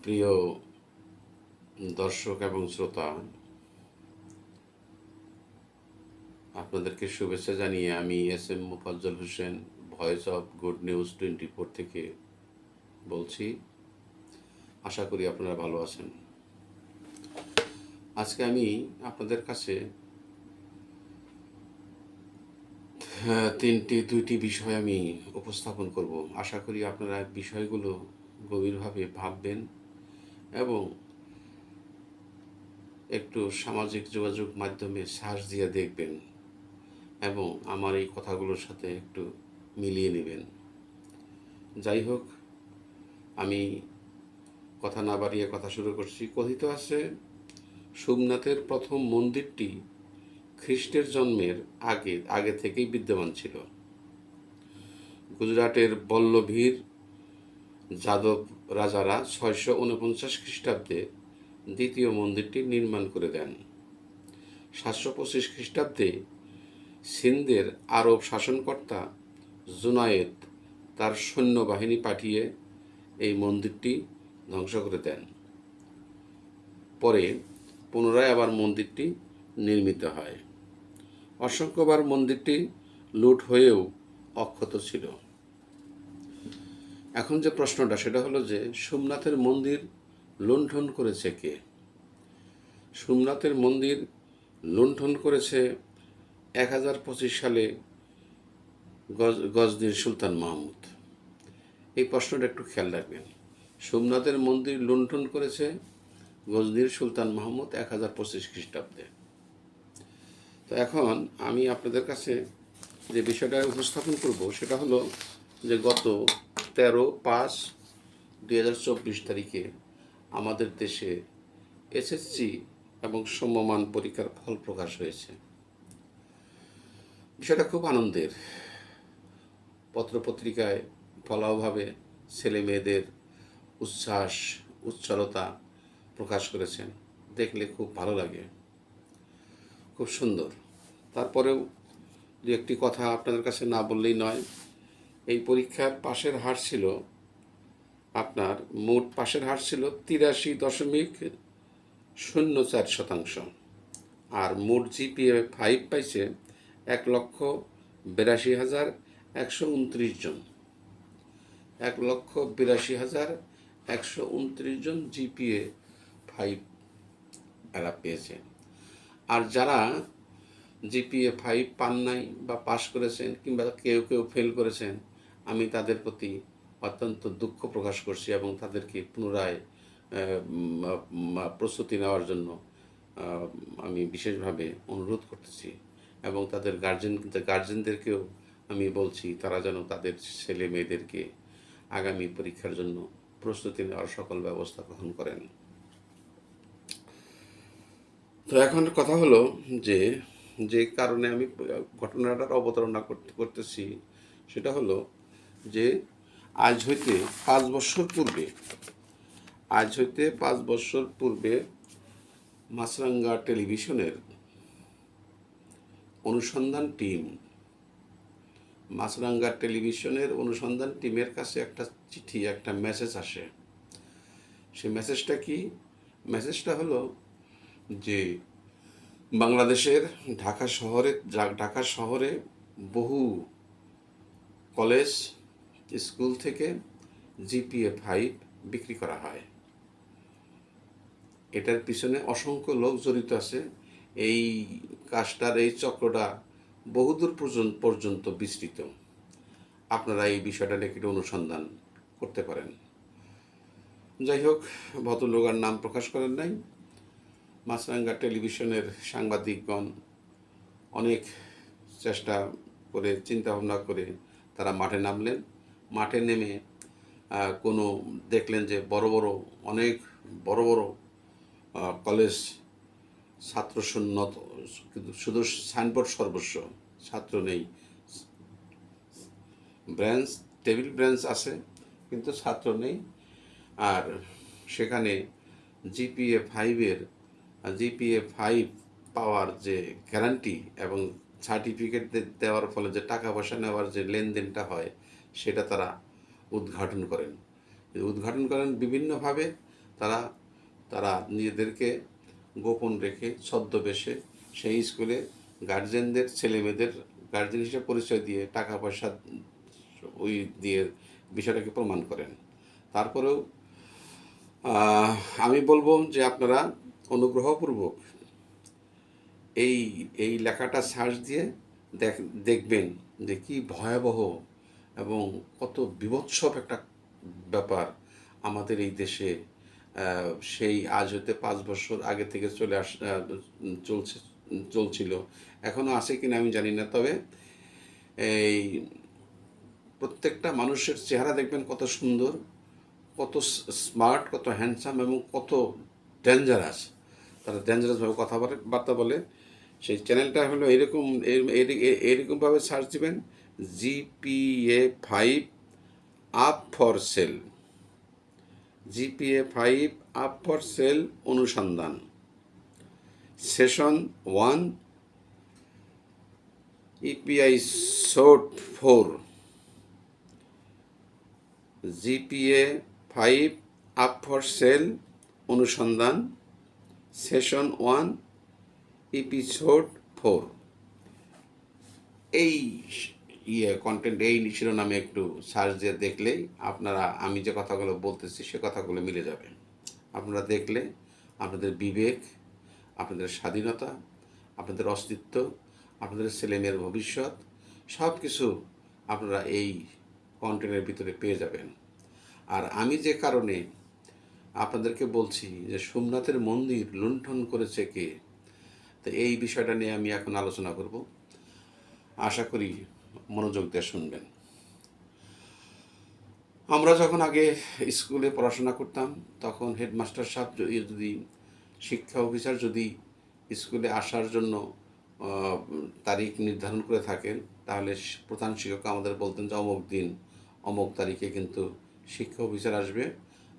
প্রিয় দর্শক এবং শ্রোতা, আপনাদেরকে শুভেচ্ছা জানিয়ে আমি SM. Mofazzal Hossain, voice of good news 24 থেকে বলছি। আশা করি আপনারা ভালো আছেন। আজকে আমি আপনাদের কাছে দুইটি বিষয় আমি উপস্থাপন করব। আশা করি আপনারা বিষয়গুলো গভীরভাবে ভাববেন এবং একটু সামাজিক যোগাযোগ মাধ্যমে সার্চ দিয়ে দেখবেন এবং আমার এই কথাগুলোর সাথে একটু মিলিয়ে নেবেন। যাই হোক, আমি কথা না বাড়িয়ে কথা শুরু করছি। কথিত আছে, সোমনাথের প্রথম মন্দিরটি খ্রিস্টের জন্মের আগে থেকেই বিদ্যমান ছিল। গুজরাটের বল্লভীর যাদব রাজারা 649 খ্রিস্টাব্দে দ্বিতীয় মন্দিরটি নির্মাণ করে দেন। 725 খ্রিস্টাব্দে সিন্ধের আরব শাসনকর্তা জুনায়েদ তার সৈন্যবাহিনী পাঠিয়ে এই মন্দিরটি ধ্বংস করে দেন। পরে পুনরায় আবার মন্দিরটি নির্মিত হয়। অসংখ্যবার মন্দিরটি লুট হয়েও অক্ষত ছিল। এখন যে প্রশ্নটা সেটা হলো যে সোমনাথের মন্দির লুণ্ঠন করেছে কে? সোমনাথের মন্দির লুণ্ঠন করেছে 1025 সালে গজনীর সুলতান মাহমুদ। এই প্রশ্নটা একটু খেয়াল রাখবেন। সোমনাথের মন্দির লুণ্ঠন করেছে গজনীর সুলতান মাহমুদ 1025 খ্রিস্টাব্দে। তো এখন আমি আপনাদের কাছে যে বিষয়টা উপস্থাপন করব সেটা হলো যে গত 13/5/2024 তারিখে আমাদের দেশে এসএসসি এবং সমমান পরীক্ষার ফল প্রকাশ হয়েছে। বিষয়টা খুব আনন্দের। পত্রপত্রিকায় ফলাওভাবে ছেলে মেয়েদের উচ্ছ্বাস উচ্ছলতা প্রকাশ করেছেন, দেখলে খুব ভালো লাগে, খুব সুন্দর। তারপরেও দু একটি কথা আপনাদের কাছে না বললেই নয়। এই পরীক্ষার পাশের হার ছিল আপনার মোট পাশের হার ছিল 83.04%, আর মোট জিপিএ 5 পাইছে 1,82,129 জন। 1,82,129 জন জিপিএ 5 এরা পেয়েছে। আর যারা জিপিএ 5 পান নাই বা পাস করেছেন কিংবা কেউ কেউ ফেল করেছেন, আমি তাদের প্রতি অত্যন্ত দুঃখ প্রকাশ করছি এবং তাদেরকে পুনরায় প্রস্তুতি নেওয়ার জন্য আমি বিশেষভাবে অনুরোধ করতেছি এবং তাদের গার্জেনদেরকেও আমি বলছি তারা যেন তাদের ছেলে মেয়েদেরকে আগামী পরীক্ষার জন্য প্রস্তুতি নেওয়ার সকল ব্যবস্থা গ্রহণ করেন। তো এখন কথা হলো যে কারণে আমি ঘটনাটার অবতারণা করতেছি সেটা হলো যে আজ হইতে 5 বছর পূর্বে মাছরাঙ্গা টেলিভিশনের অনুসন্ধান টিমের কাছে একটা চিঠি, একটা মেসেজ আসে। সেই মেসেজটা কি? মেসেজটা হলো যে বাংলাদেশের ঢাকা শহরে বহু কলেজ স্কুল থেকে জিপিএ 5 বিক্রি করা হয়। এটার পিছনে অসংখ্য লোক জড়িত আছে। এই কাজটার এই চক্রটা বহুদূর পর্যন্ত বিস্তৃত। আপনারা এই বিষয়টা নিয়ে একটু অনুসন্ধান করতে পারেন। যাই হোক, ভদ্রলোক আর নাম প্রকাশ করেন নাই। মাছরাঙ্গা টেলিভিশনের সাংবাদিকগণ অনেক চেষ্টা করে চিন্তাভাবনা করে তারা মাঠে নামলেন। মাঠে নেমে দেখলেন যে অনেক বড় বড় কলেজ ছাত্র শূন্য, শুধু সাইনবোর্ড সর্বস্ব, ছাত্র নেই। টেবিল ব্রেঞ্চ আছে কিন্তু ছাত্র নেই। আর সেখানে জিপিএ 5 পাওয়ার যে গ্যারান্টি এবং সার্টিফিকেট দেওয়ার ফলে যে টাকা পয়সা নেওয়ার যে লেনদেনটা হয় সেটা তারা উদ্ঘাটন করেন বিভিন্নভাবে। তারা তারা নিজেদেরকে গোপন রেখে ছদ্মবেশে সেই স্কুলে গার্জেনদের ছেলেমেয়েদের গার্জেন হিসেবে পরিচয় দিয়ে টাকা পয়সা ওই দিয়ে বিষয়টাকে প্রমাণ করেন। তারপরেও আমি বলবো যে আপনারা অনুগ্রহপূর্বক এই এই লেখাটা সার্চ দিয়ে দেখবেন যে কি ভয়াবহ এবং কত বিভৎসব একটা ব্যাপার আমাদের এই দেশে সেই আজ হতে 5 বছর আগে থেকে চলছিল, এখনও আছে কিনা আমি জানি না। তবে এই প্রত্যেকটা মানুষের চেহারা দেখবেন কত সুন্দর, কত স্মার্ট, কত হ্যান্ডসাম এবং কত ডেঞ্জারাস। তারা ডেঞ্জারাসভাবে কথাবার্তা বলে। সেই চ্যানেলটা হলো এরকমভাবে সার্চ দিবেন, GPA5 up for sale, GPA5 up for sale অনুসন্ধান, session 1 episode 4, GPA5 up for sale অনুসন্ধান, সেশন 1 এপিসোড 4। এই কন্টেন্ট এই শিরোনামে একটু সার্চ দিয়ে দেখলেই আপনারা আমি যে কথাগুলো বলতেছি সে কথাগুলো মিলে যাবে। আপনারা দেখলে আপনাদের বিবেক, আপনাদের স্বাধীনতা, আপনাদের অস্তিত্ব, আপনাদের ছেলেমেয়ের ভবিষ্যৎ সব কিছু আপনারা এই কন্টেন্টের ভিতরে পেয়ে যাবেন। আর আমি যে কারণে আপনাদেরকে বলছি যে সোমনাথের মন্দির লুণ্ঠন করেছে কে, তো এই বিষয়টা নিয়ে আমি এখন আলোচনা করব। আশা করি মনোযোগ দিয়ে শুনবেন। আমরা যখন আগে স্কুলে পড়াশোনা করতাম তখন হেডমাস্টার সাহেব যদি শিক্ষা অফিসার যদি স্কুলে আসার জন্য তারিখ নির্ধারণ করে থাকেন তাহলে প্রধান শিক্ষক আমাদের বলতেন যে অমুক দিন অমুক তারিখে কিন্তু শিক্ষা অফিসার আসবে,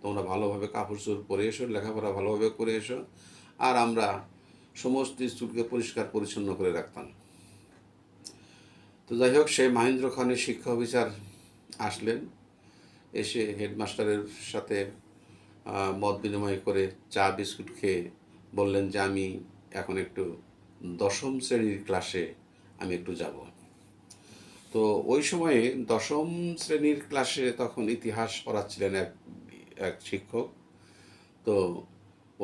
তোমরা ভালোভাবে কাপড় চোপড় পরে এসো, লেখাপড়া ভালোভাবে করে এসো। আর আমরা সমস্ত স্কুলকে পরিষ্কার পরিচ্ছন্ন করে রাখতাম। তো যাই হোক, সেই মহেন্দ্র খানের শিক্ষা অফিসার আসলেন, এসে হেডমাস্টারের সাথে মত বিনিময় করে চা বিস্কুট খেয়ে বললেন যে আমি এখন একটু 10ম শ্রেণীর ক্লাসে আমি একটু যাব। তো ওই সময়ে 10ম শ্রেণীর ক্লাসে তখন ইতিহাস পড়াচ্ছিলেন এক শিক্ষক। তো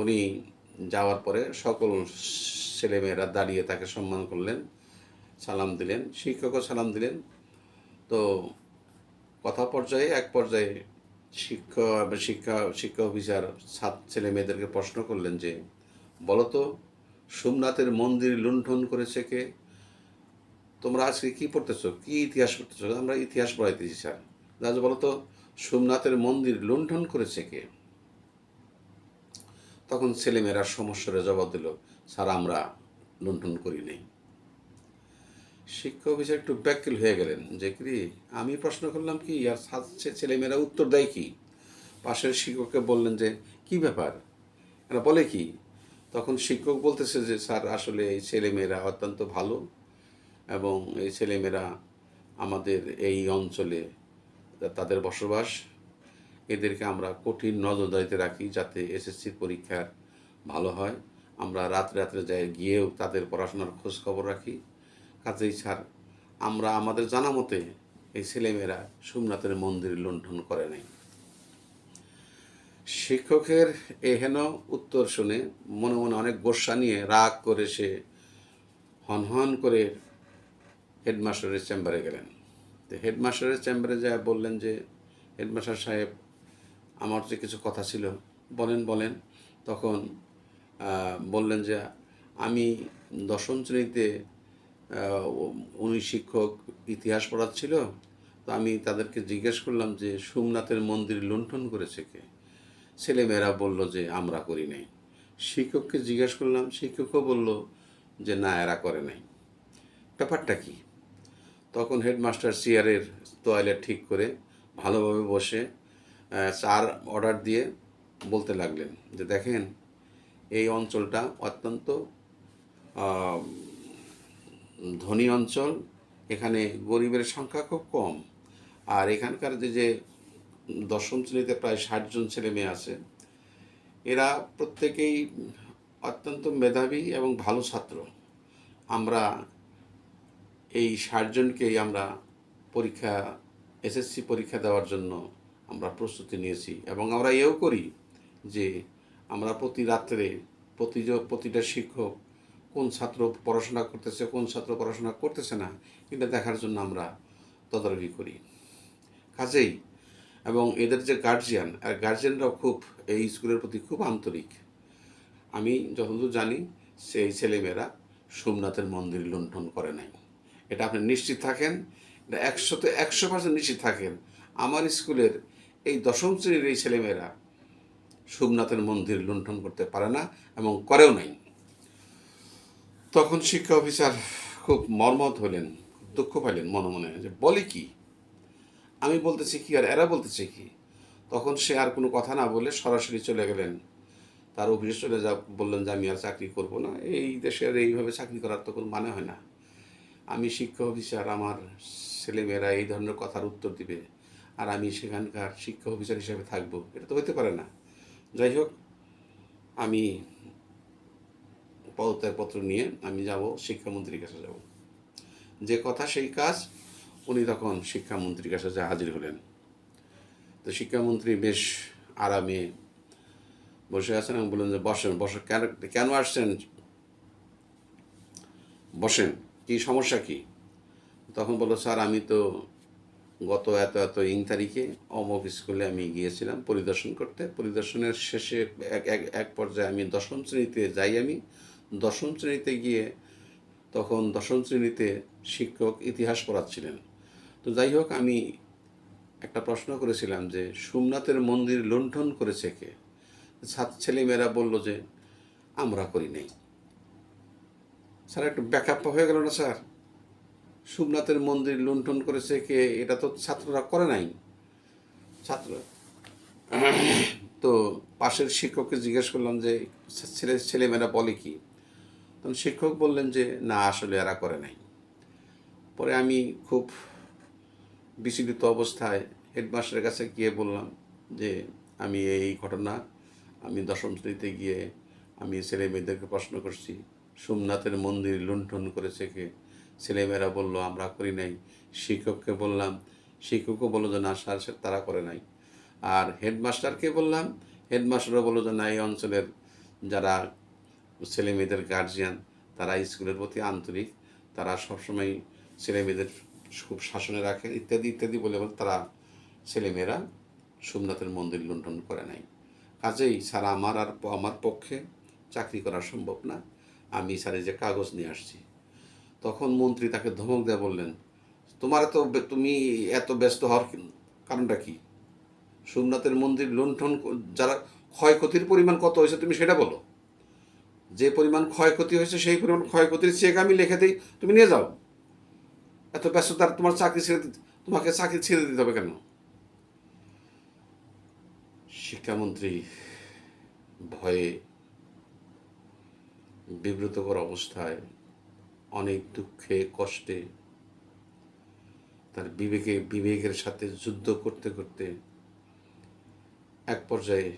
উনি যাওয়ার পরে সকল ছেলেমেয়েরা দাঁড়িয়ে তাকে সম্মান করলেন, সালাম দিলেন, শিক্ষকও সালাম দিলেন। তো এক পর্যায়ে শিক্ষা অফিসার ছেলে মেয়েদেরকে প্রশ্ন করলেন যে বলো তো সোমনাথের মন্দির লুণ্ঠন করেছে কে? তোমরা আজকে কি পড়তেছো, কি ইতিহাস পড়তেছো? আমরা ইতিহাস পড়াইতেছি স্যার। দাদা বলো তো সোমনাথের মন্দির লুণ্ঠন করেছে কে? তখন ছেলেমেয়েরা সমস্যারে জবাব দিল, স্যার আমরা লুণ্ঠন করি নাই। শিক্ষা অফিসার একটু ব্যাকুল হয়ে গেলেন যে কি আমি প্রশ্ন করলাম কি, আর ছেলেমেয়েরা উত্তর দেয় কি? পাশের শিক্ষককে বললেন যে কি ব্যাপার, এরা বলে কি? তখন শিক্ষক বলতেছে যে স্যার আসলে এই ছেলেমেয়েরা অত্যন্ত ভালো এবং এই ছেলেমেয়েরা আমাদের এই অঞ্চলে তাদের বসবাস, এদেরকে আমরা কঠিন নজরদারিতে রাখি যাতে এসএসসি পরীক্ষার ভালো হয়। আমরা রাত্রে গিয়েও তাদের পড়াশোনার খোঁজ খবর রাখি। কাজেই স্যার আমরা আমাদের জানা মতে এই ছেলেমেয়েরা সোমনাথের মন্দির লুণ্ঠন করে নাই। শিক্ষকের এহেন উত্তর শুনে মনে মনে অনেক গোস্বা নিয়ে রাগ করে সে হনহন করে হেডমাস্টারের চেম্বারে গেলেন। তো হেডমাস্টারের চেম্বারে যা বললেন যে হেডমাস্টার সাহেব আমার যে কিছু কথা ছিল বলেন। তখন বললেন যে আমি 10ম শ্রেণীতে উনি শিক্ষক ইতিহাস পড়াচ্ছিল, তো আমি তাদেরকে জিজ্ঞেস করলাম যে সোমনাথের মন্দির লুণ্ঠন করেছে কে? ছেলেমেয়েরা বলল যে আমরা করি নাই। শিক্ষককে জিজ্ঞেস করলাম, শিক্ষকও বলল যে না এরা করে নাই। ব্যাপারটা কি? তখন হেডমাস্টার চেয়ারের তোয়ালে ঠিক করে ভালোভাবে বসে চার অর্ডার দিয়ে বলতে লাগলেন যে দেখেন এই অঞ্চলটা অত্যন্ত ধনী অঞ্চল, এখানে গরিবের সংখ্যা খুব কম। আর এখানকার যে 10ম শ্রেণীতে প্রায় 60 জন ছেলে মেয়ে আছে, এরা প্রত্যেকেই অত্যন্ত মেধাবী এবং ভালো ছাত্র। আমরা এই 60 জনকেই আমরা পরীক্ষা এসএসসি পরীক্ষা দেওয়ার জন্য আমরা প্রস্তুতি নিয়েছি, এবং আমরা এও করি যে আমরা প্রতি রাত্রে প্রতিটা শিক্ষক কোন ছাত্র পড়াশোনা করতেছে, কোন ছাত্র পড়াশোনা করতেছে না, এটা দেখার জন্য আমরা তদারকি করি। কাজেই এবং এদের যে গার্জিয়ান আর গার্জিয়ানরাও খুব এই স্কুলের প্রতি খুব আন্তরিক। আমি যতদূর জানি সেই ছেলেমেয়েরা সোমনাথের মন্দির লুণ্ঠন করে নাই, এটা আপনি নিশ্চিত থাকেন, এটা 100% নিশ্চিত থাকেন। আমার স্কুলের এই দশম শ্রেণীর এই ছেলেমেয়েরা সোমনাথের মন্দির লুণ্ঠন করতে পারে না এবং করেও নাই। তখন শিক্ষা অফিসার খুব মর্মাহত হলেন, দুঃখ পাইলেন মনে মনে, যে বলে কি, আমি বলতেছি কি আর এরা বলতেছে কি। তখন সে আর কোনো কথা না বলে সরাসরি চলে গেলেন তার অফিসে, চলে বললেন যে আমি আর চাকরি করব না, এই দেশের এইভাবে চাকরি করার তো কোনো মানে হয় না। আমি শিক্ষা অফিসার, আমার ছেলেমেয়েরা এই ধরনের কথার উত্তর দিবে আর আমি সেখানকার শিক্ষা অফিসার হিসেবে থাকবো, এটা তো হতে পারে না। যাই হোক, আমি পদত্যাগপত্র নিয়ে আমি যাব, শিক্ষামন্ত্রীর কাছে যাব। যে কথা সেই কাজ, উনি তখন শিক্ষামন্ত্রীর কাছে যা হাজির হলেন। তো শিক্ষামন্ত্রী বেশ আরামে বসে আছেন এবং বললেন যে বসেন, কেন কেন আসছেন, বসেন, কি সমস্যা কি। তখন বললো, স্যার আমি তো গত এত এত তারিখে অমুক স্কুলে আমি গিয়েছিলাম পরিদর্শন করতে, পরিদর্শনের শেষে এক পর্যায়ে আমি দশম শ্রেণীতে যাই। আমি দশম শ্রেণীতে গিয়ে তখন দশম শ্রেণীতে শিক্ষক ইতিহাস পড়াচ্ছিলেন। তো যাই হোক, আমি একটা প্রশ্ন করেছিলাম যে সোমনাথের মন্দির লুণ্ঠন করেছে কে। ছেলেমেয়েরা বলল যে আমরা করি নাই। স্যার একটু ব্যাকআপ হয়ে গেল না স্যার, সোমনাথের মন্দির লুণ্ঠন করেছে কে, এটা তো ছাত্ররা করে নাই। ছাত্র তো পাশের শিক্ষককে জিজ্ঞেস করলাম যে ছেলেমেয়েরা বলে কি। তখন শিক্ষক বললেন যে না, আসলে এরা করে নাই। পরে আমি খুব বিচলিত অবস্থায় হেডমাস্টারের কাছে গিয়ে বললাম যে আমি এই ঘটনা, আমি দশম শ্রেণীতে গিয়ে আমি ছেলে মেয়েদেরকে প্রশ্ন করছি সোমনাথের মন্দির লুণ্ঠন করেছে কে। ছেলেমেয়েরা বলল আমরা করি নাই। শিক্ষককে বললাম, শিক্ষকও বললো যে না স্যার, তারা করে নাই। আর হেডমাস্টারকে বললাম, হেডমাস্টারও বললো যে না, এই অঞ্চলের যারা ছেলে মেয়েদের গার্জিয়ান তারা স্কুলের প্রতি আন্তরিক, তারা সবসময় ছেলে মেয়েদের খুব শাসনে রাখে, ইত্যাদি ইত্যাদি বলে তারা ছেলেমেয়েরা সোমনাথের মন্দির লুণ্ঠন করে নাই। কাজেই স্যার আমার পক্ষে চাকরি করা সম্ভব না, আমি স্যারের যে কাগজ নিয়ে আসছি। তখন মন্ত্রী তাকে ধমক দিয়ে বললেন, তুমি এত ব্যস্ত হওয়ার কারণটা কি। সোমনাথের মন্দির লুণ্ঠন যারা ক্ষয়ক্ষতির পরিমাণ কত হয়েছে তুমি সেটা বলো। যে পরিমাণ ক্ষয়ক্ষতি হয়েছে সেই পরিমাণ ক্ষয়ক্ষতির চেক আমি লিখে দিই, তুমি নিয়ে যাও। এত ব্যস্ততার তোমাকে চাকরি ছেড়ে দিতে হবে কেন। শিক্ষামন্ত্রী ভয়ে বিব্রতকর অবস্থায়, অনেক দুঃখে কষ্টে, তার বিবেকের সাথে যুদ্ধ করতে করতে এক পর্যায়ে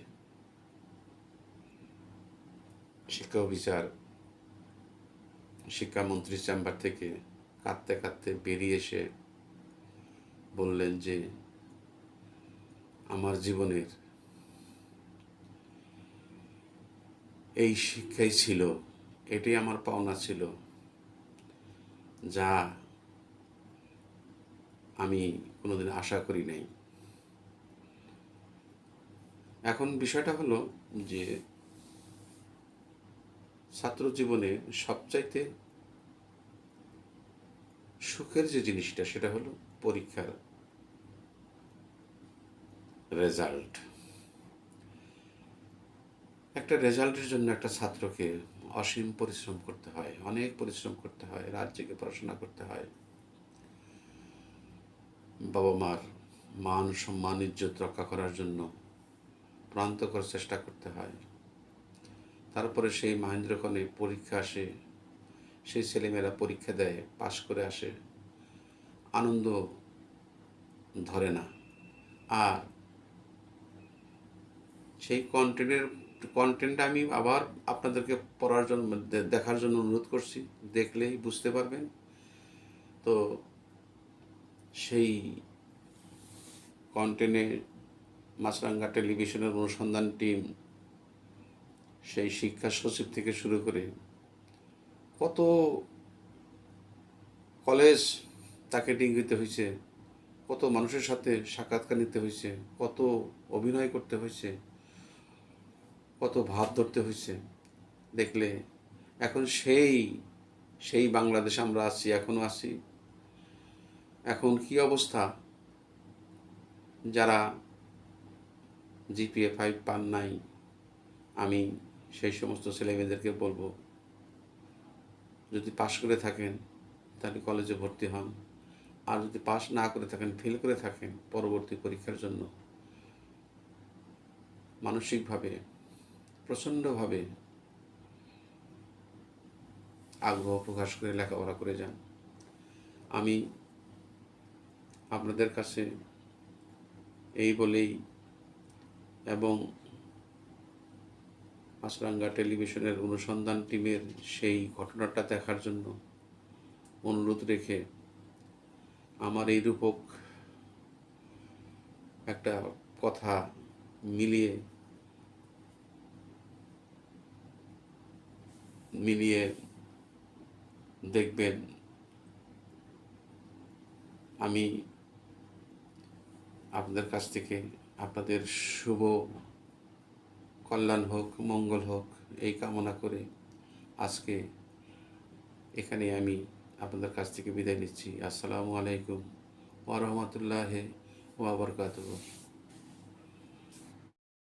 শিক্ষা অফিসার শিক্ষামন্ত্রীর চেম্বার থেকে কাঁদতে কাঁদতে বেরিয়ে এসে বললেন যে আমার জীবনের এই শিক্ষাই ছিল, এটাই আমার পাওনা ছিল, যা আমি কোনোদিন আশা করি নাই। এখন বিষয়টা হলো যে ছাত্র জীবনে সবচাইতে সুখের যে জিনিসটা সেটা হলো পরীক্ষার রেজাল্ট। একটা রেজাল্টের জন্য একটা ছাত্রকে অসীম পরিশ্রম করতে হয়, অনেক পরিশ্রম করতে হয়, রাত জেগে পড়াশোনা করতে হয়, বাবা মার মান সম্মান ইজ্জত রক্ষা করার জন্য প্রান্তকর চেষ্টা করতে হয়। তারপরে সেই মহেন্দ্রক্ষণে পরীক্ষা আসে, সেই ছেলেমেয়েরা পরীক্ষা দেয়, পাশ করে আসে, আনন্দ ধরে না। আর সেই কন্টেন্ট আমি আবার আপনাদেরকে পড়ার জন্য দেখার জন্য অনুরোধ করছি, দেখলেই বুঝতে পারবেন। তো সেই কন্টেন্টে মাছরাঙ্গা টেলিভিশনের অনুসন্ধান টিম, সেই শিক্ষা সচিব থেকে শুরু করে কত কলেজ তাকে ডিঙ্গিতে হয়েছে, কত মানুষের সাথে সাক্ষাৎকার নিতে হয়েছে, কত অভিনয় করতে হয়েছে, কত ভাব ধরতে হয়েছে। দেখলে এখন সেই বাংলাদেশে আমরা আছি, এখনো আছি। এখন কি অবস্থা, যারা জিপিএ 5 পান নাই, আমি সেই সমস্ত ছেলেমেয়েদেরকে বলবো, যদি পাশ করে থাকেন তাহলে কলেজে ভর্তি হন, আর যদি পাশ না করে থাকেন, ফেল করে থাকেন, পরবর্তী পরীক্ষার জন্য মানসিকভাবে প্রচণ্ডভাবে আগ্রহ প্রকাশ করে লেখাপড়া করে যান। আমি আপনাদের কাছে এই বলেই এবং মাছরাঙ্গা টেলিভিশনের অনুসন্ধান টিমের সেই ঘটনাটা দেখার জন্য অনুরোধ রেখে আমার এই রূপক একটা কথা মিলিয়ে দেখবেন। আমি আপনাদের কাছ থেকে আপনাদের শুভ কল্যাণ হোক, মঙ্গল হোক, এই কামনা করে আজকে এখানে আমি আপনাদের কাছ থেকে বিদায় নিচ্ছি। আসসালামু আলাইকুম ওয়া রাহমাতুল্লাহি ওয়া বারাকাতুহু।